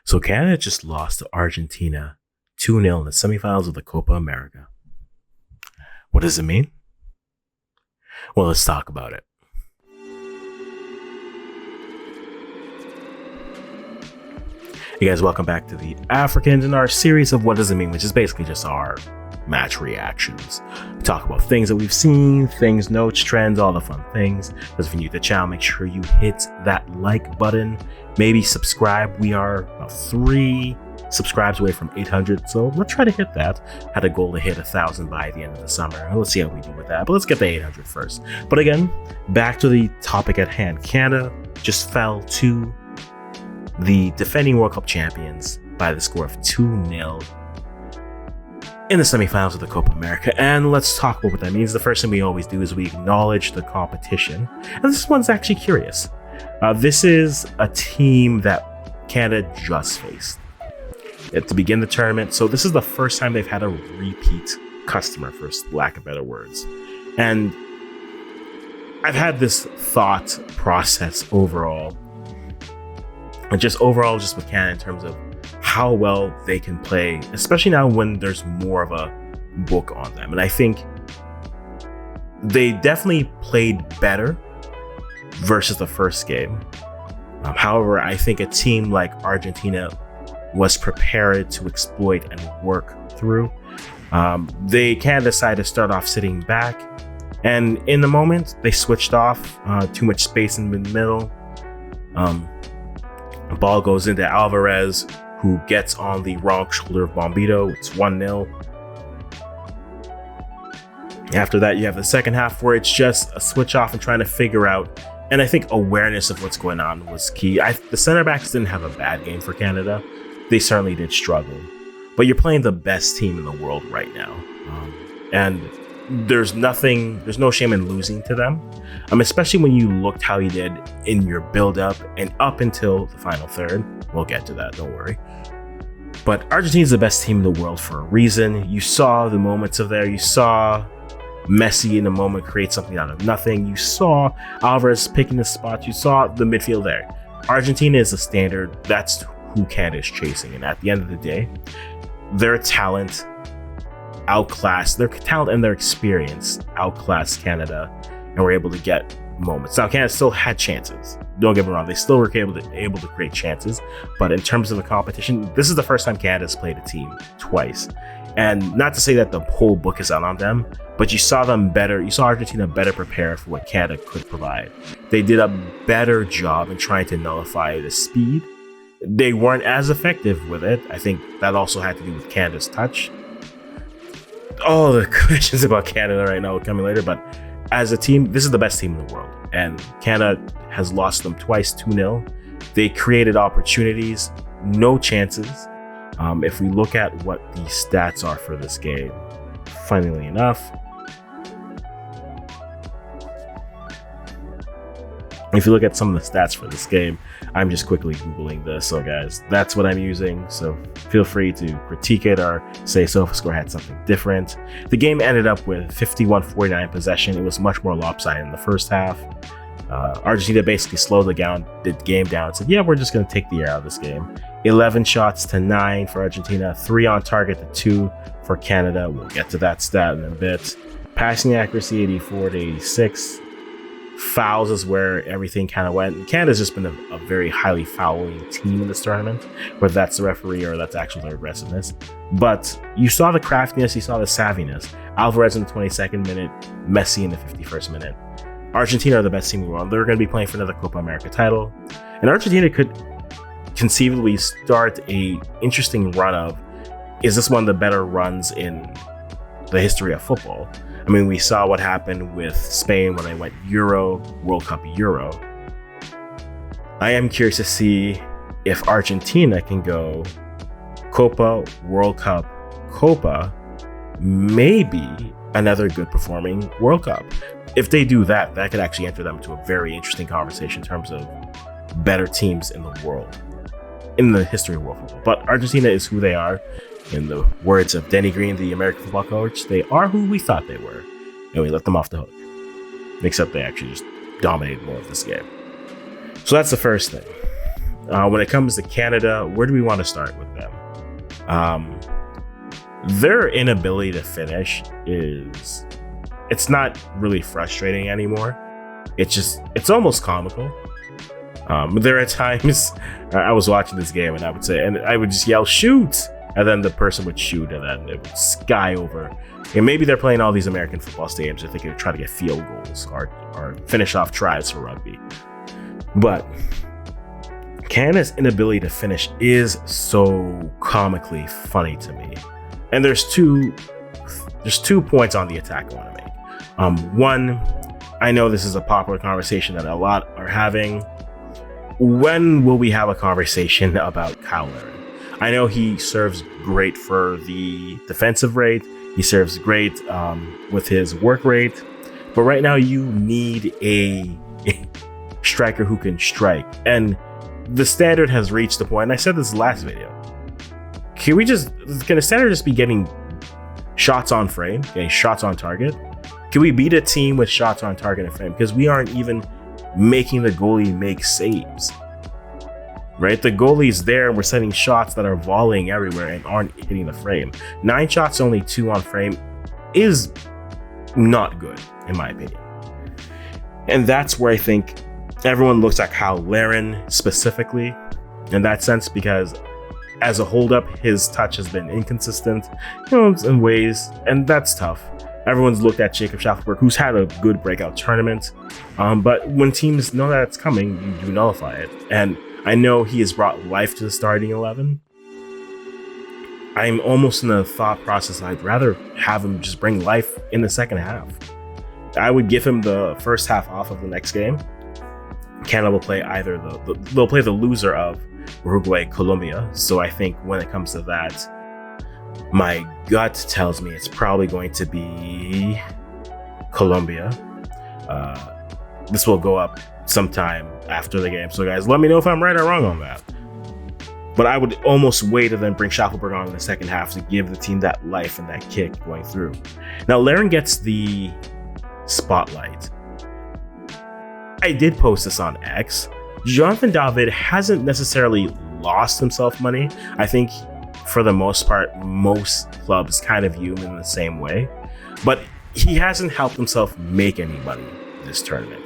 So Canada just lost to Argentina 2-0 in the semifinals of the Copa America. What does it mean? Well, let's talk about it. Hey guys, welcome back to the Africans in our series of What Does It Mean, which is basically just our match reactions. We talk about things that we've seen, things, notes, trends, all the fun things. If you're new to the channel, make sure you hit that like button. Maybe subscribe. We are about 3 subscribes away from 800, so let's try to hit that. Had a goal to hit 1,000 by the end of the summer. Let's see how we do with that, but let's get to 800 first. But again, back to the topic at hand. Canada just fell to the defending World Cup champions by the score of 2-0 in the semifinals of the Copa America. And let's talk about what that means. The first thing we always do is we acknowledge the competition. And this one's actually curious. This is a team that Canada just faced to begin the tournament. So this is the first time they've had a repeat customer, for lack of better words. And I've had this thought process overall, and just with Canada in terms of how well they can play, especially now when there's more of a book on them. And I think they definitely played better versus the first game. However, I think a team like Argentina was prepared to exploit and work through. They can't decide to start off sitting back. And in the moment, they switched off. Too much space in the middle. The ball goes into Alvarez, who gets on the wrong shoulder of Bombito. It's 1-0. After that, you have the second half where it's just a switch off and trying to figure out. And I think awareness of what's going on was key. The center backs didn't have a bad game for Canada. They certainly did struggle. But you're playing the best team in the world right now. And there's no shame in losing to them. Especially when you looked how you did in your build-up and up until the final third. We'll get to that, don't worry. But Argentina's the best team in the world for a reason. You saw the moments of there. You saw Messi in a moment create something out of nothing. You saw Alvarez picking the spots. You saw the midfield there. Argentina is a standard. That's who Canada is chasing. And at the end of the day, their talent outclassed, their talent and their experience outclassed Canada, and were able to get moments. Now, Canada still had chances. Don't get me wrong, they still were able to create chances. But in terms of the competition, this is the first time Canada's played a team twice. And not to say that the whole book is out on them, but you saw them better. You saw Argentina better prepared for what Canada could provide. They did a better job in trying to nullify the speed. They weren't as effective with it. I think that also had to do with Canada's touch. All the questions about Canada right now are coming later, but as a team, this is the best team in the world. And Canada has lost them twice, 2-0. They created opportunities, no chances. If we look at what the stats are for this game, funnily enough, if you look at some of the stats for this game, I'm just quickly Googling this. So guys, that's what I'm using. So feel free to critique it or say SofaScore had something different. The game ended up with 51-49 possession. It was much more lopsided in the first half. Argentina basically slowed the game down and said, yeah, we're just going to take the air out of this game. 11 shots to 9 for Argentina, 3 on target to 2 for Canada. We'll get to that stat in a bit. Passing accuracy, 84 to 86. Fouls is where everything kind of went. Canada's just been a very highly fouling team in this tournament, whether that's the referee or that's actually their aggressiveness. But you saw the craftiness, you saw the savviness. Alvarez in the 22nd minute, Messi in the 51st minute. Argentina are the best team in the world. They're going to be playing for another Copa America title. And Argentina could conceivably start a interesting run of, is this one of the better runs in the history of football? I mean, we saw what happened with Spain when they went World Cup Euro. I am curious to see if Argentina can go Copa, World Cup, Copa, maybe another good performing World Cup. If they do that, that could actually enter them into a very interesting conversation in terms of better teams in the world, in the history of world football. But Argentina is who they are. In the words of Denny Green, the American football coach, they are who we thought they were, and we let them off the hook. Except they actually just dominated more of this game. So that's the first thing. When it comes to Canada, where do we want to start with them? Their inability to finish it's not really frustrating anymore. It's almost comical. There are times I was watching this game and I would just yell, shoot! And then the person would shoot and then it would sky over. And maybe they're playing all these American football stadiums. They're thinking to try to get field goals or finish off tries for rugby. But Canada's inability to finish is so comically funny to me. And there's two points on the attack I want to make. One, I know this is a popular conversation that a lot are having. When will we have a conversation about Kyle Larin? I know he serves great for the defensive rate. He serves great with his work rate. But right now you need a striker who can strike. And the standard has reached the point, and I said this last video. Can the standard just be getting shots on frame, getting shots on target? Can we beat a team with shots on target and frame? Because we aren't even making the goalie make saves. Right? The goalie's there and we're sending shots that are volleying everywhere and aren't hitting the frame. 9 shots, only 2 on frame is not good, in my opinion. And that's where I think everyone looks at Kyle Larin specifically in that sense, because as a holdup, his touch has been inconsistent, in ways, and that's tough. Everyone's looked at Jacob Schaffelberg, who's had a good breakout tournament, but when teams know that it's coming, you do nullify it. And I know he has brought life to the starting 11. I'm almost in the thought process I'd rather have him just bring life in the second half. I would give him the first half off of the next game. Canada will play they'll play the loser of Uruguay, Colombia. So I think when it comes to that, my gut tells me it's probably going to be Colombia. This will go up sometime after the game. So guys, let me know if I'm right or wrong on that. But I would almost wait and then bring Schaffelberg on in the second half to give the team that life and that kick going through. Now, Larin gets the spotlight. I did post this on X. Jonathan David hasn't necessarily lost himself money. I think for the most part, most clubs kind of view him in the same way. But he hasn't helped himself make any money this tournament.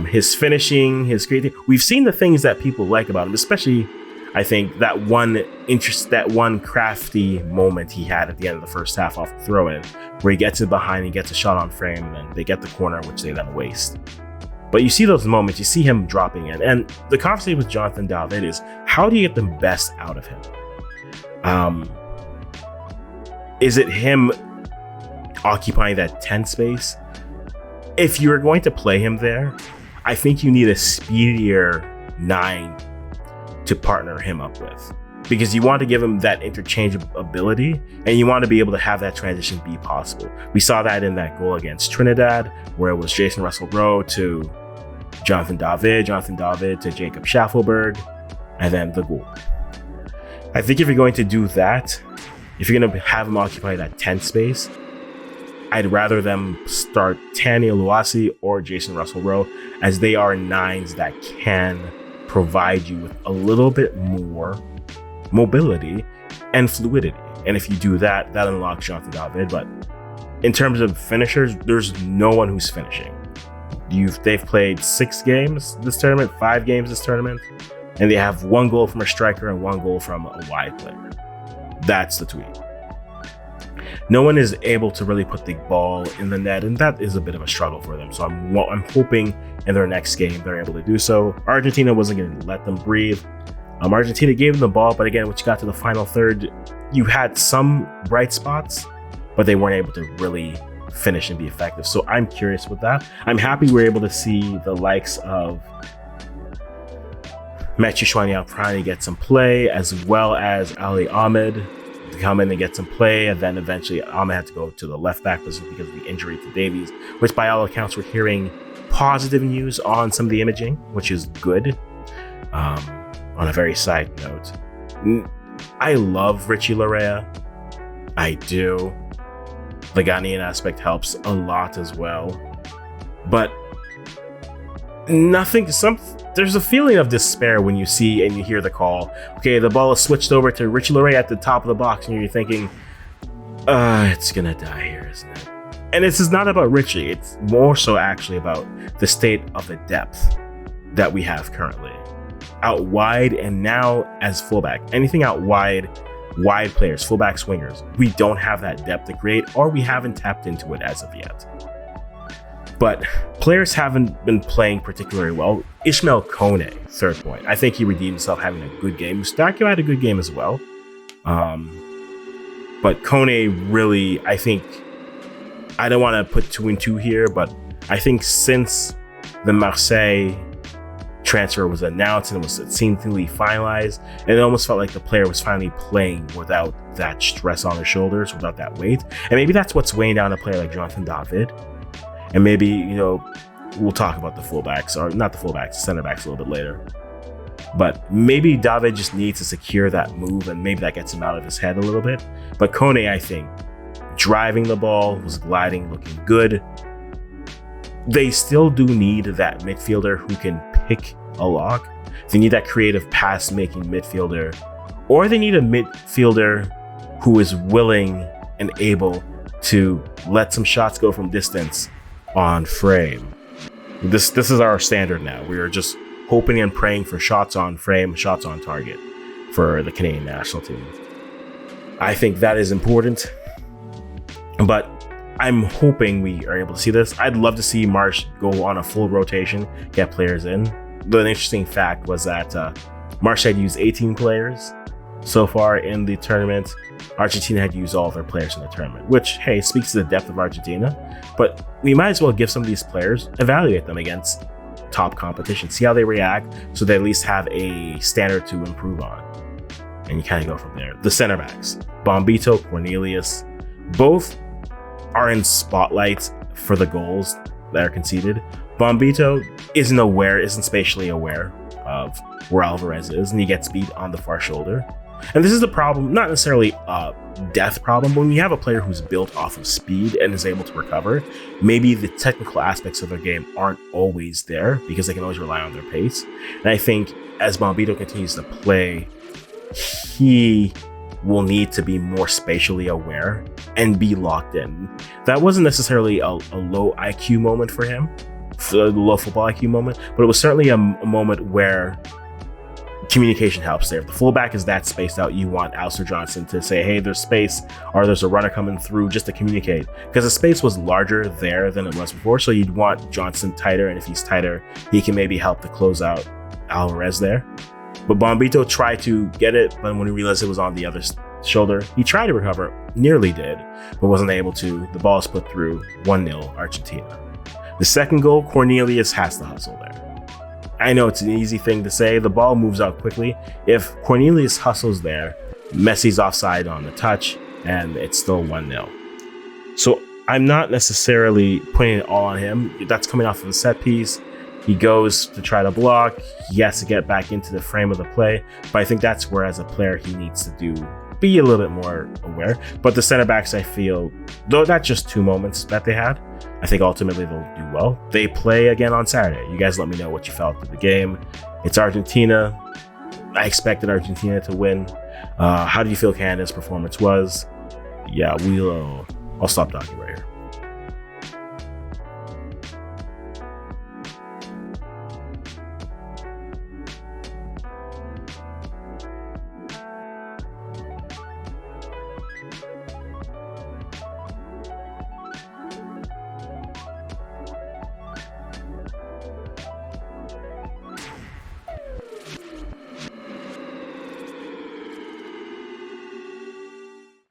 His finishing, his creativity, we've seen the things that people like about him, especially I think that one crafty moment he had at the end of the first half off the throw in, where he gets it behind, he gets a shot on frame, and then they get the corner, which they then waste. But you see those moments, you see him dropping in, and the conversation with Jonathan David is, how do you get the best out of him? Is it him occupying that 10 space? If you're going to play him there, I think you need a speedier 9 to partner him up with, because you want to give him that interchangeability and you want to be able to have that transition be possible. We saw that in that goal against Trinidad, where it was Jason Russell-Rowe to Jonathan David to Jacob Schaffelberg, and then the goal. I think if you're going to do that, if you're going to have him occupy that 10 space, I'd rather them start Tani Oluwasi or Jason Russell-Rowe, as they are 9s that can provide you with a little bit more mobility and fluidity. And if you do that, that unlocks Jonathan David. But in terms of finishers, there's no one who's finishing. They've played 6 games this tournament, 5 games this tournament, and they have 1 goal from a striker and 1 goal from a wide player. That's the tweet. No one is able to really put the ball in the net, and that is a bit of a struggle for them. So I'm hoping in their next game they're able to do so. Argentina wasn't going to let them breathe. Argentina gave them the ball, but again, once you got to the final third, you had some bright spots, but they weren't able to really finish and be effective. So I'm curious with that. I'm happy we're able to see the likes of Mathieu Chouanier get some play, as well as Ali Ahmed to come in and get some play, and then eventually Ahmed had to go to the left back position because of the injury to Davies, which by all accounts we're hearing positive news on some of the imaging, which is good. On a very side note, I love Richie Larea. I do. The Ghanaian aspect helps a lot as well. But there's a feeling of despair when you see and you hear the call. Okay, the ball is switched over to Richie Laray at the top of the box, and you're thinking, it's gonna die here, isn't it? And this is not about Richie. It's more so actually about the state of the depth that we have currently. Out wide and now as fullback. Anything out wide players, fullback swingers. We don't have that depth to create, or we haven't tapped into it as of yet. But players haven't been playing particularly well. Ishmael Kone, third point. I think he redeemed himself having a good game. Mustakio had a good game as well. But Kone really, I think, I don't want to put 2 and 2 here, but I think since the Marseille transfer was announced and it was seemingly finalized, and it almost felt like the player was finally playing without that stress on his shoulders, without that weight. And maybe that's what's weighing down a player like Jonathan David. And maybe, we'll talk about the fullbacks, or not the fullbacks, the center backs a little bit later. But maybe David just needs to secure that move, and maybe that gets him out of his head a little bit. But Kone, I think, driving the ball, was gliding, looking good. They still do need that midfielder who can pick a lock. They need that creative pass-making midfielder, or they need a midfielder who is willing and able to let some shots go from distance on frame. This is our standard now. We are just hoping and praying for shots on frame, shots on target for the Canadian national team. I think that is important, but I'm hoping we are able to see this. I'd love to see Marsh go on a full rotation, get players in. The interesting fact was that Marsh had used 18 players so far in the tournament. Argentina had used all of their players in the tournament, which, hey, speaks to the depth of Argentina. But we might as well give some of these players, evaluate them against top competition, see how they react, so they at least have a standard to improve on. And you kind of go from there. The center backs, Bombito, Cornelius, both are in spotlights for the goals that are conceded. Bombito isn't spatially aware of where Alvarez is, and he gets beat on the far shoulder. And this is the problem, not necessarily a death problem, but when you have a player who's built off of speed and is able to recover, maybe the technical aspects of their game aren't always there because they can always rely on their pace. And I think as Bombito continues to play, he will need to be more spatially aware and be locked in. That wasn't necessarily a low IQ moment for him, a low football IQ moment, but it was certainly a moment where communication helps there. If the fullback is that spaced out, you want Alistair Johnson to say, hey, there's space, or there's a runner coming through, just to communicate. Because the space was larger there than it was before, so you'd want Johnson tighter, and if he's tighter, he can maybe help to close out Alvarez there. But Bombito tried to get it, but when he realized it was on the other shoulder, he tried to recover, nearly did, but wasn't able to. The ball is put through, 1-0 Argentina. The second goal, Cornelius has to hustle there. I know it's an easy thing to say. The ball moves out quickly. If Cornelius hustles there, Messi's offside on the touch, and it's still 1-0. So I'm not necessarily putting it all on him. That's coming off of a set piece. He goes to try to block. He has to get back into the frame of the play. But I think that's where, as a player, he needs to be a little bit more aware. But the center backs, I feel, though that's just 2 moments that they had, I think ultimately they'll do well. They play again on Saturday. You guys let me know what you felt of the game. It's Argentina. I expected Argentina to win. How do you feel Canada's performance was? Yeah, I'll stop talking right here.